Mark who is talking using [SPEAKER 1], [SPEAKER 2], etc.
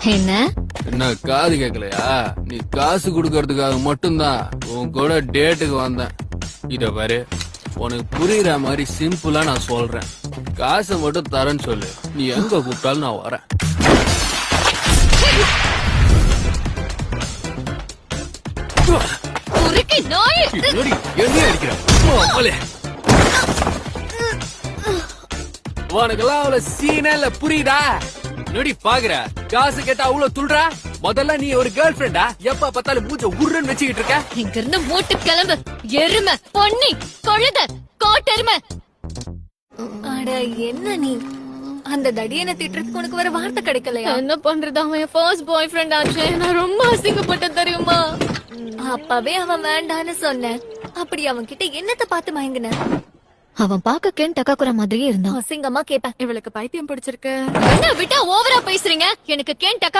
[SPEAKER 1] என்ன
[SPEAKER 2] என்ன காது கேக்கலையா? நீ காசு குடுக்கறதுக்காக மட்டும்தான் உன் கூட டேட்டுக்கு வந்தேன். இத பாரு, உனக்கு புரியுற மாதிரி சிம்பிளா நான் சொல்றேன். காசை மட்டும் தரேன்னு சொல்லு, நீ எங்க கூப்பிட்டாலும் நான் வரேன்.
[SPEAKER 1] குறுக்கி நாய்.
[SPEAKER 2] என்னடி, என்னைய அடிக்கிற? அவளே. உனக்கெல்லாம் அவ்வளவு சீனே இல்ல, புரியுதா? நொடி பாக்குற, காசு கேட்டா அவ்வளவு துள்றா. முதல்ல நீ ஒரு கேர்ள் ஃபிரெண்டா? எப்ப பார்த்தாலும் மூஞ்ச உருன்னு வச்சுக்கிட்டு இருக்க.
[SPEAKER 1] இங்க இருந்து மூட்டு கிளம்பு. எருமை, பொன்னி, கழுத, காட்டெருமை. அட என்ன நீ? அந்த தடியனை திட்டுறதுக்கு உனக்கு வேற வார்த்தை கிடைக்கலையா? என்ன பண்றது, அவன் என் ஃபர்ஸ்ட் பாய் ஃப்ரெண்ட் ஆச்சு. நான் ரொம்ப அசிங்கப்பட்டேன் தெரியுமா? அப்பவே அவன் வேண்டான்னு சொன்னேன். அப்படி அவன் கிட்ட என்னத்த பார்த்து மயங்கின? அவன் பாக்க கேன் டக்காக்குற மாதிரியே இருந்தான். அசிங்கமா கேப்பேன், இவளுக்கு பைத்தியம் பிடிச்சிருக்கு. என்ன விட்டா ஓவரா பேசுறீங்க? எனக்கு கேன் டக்கா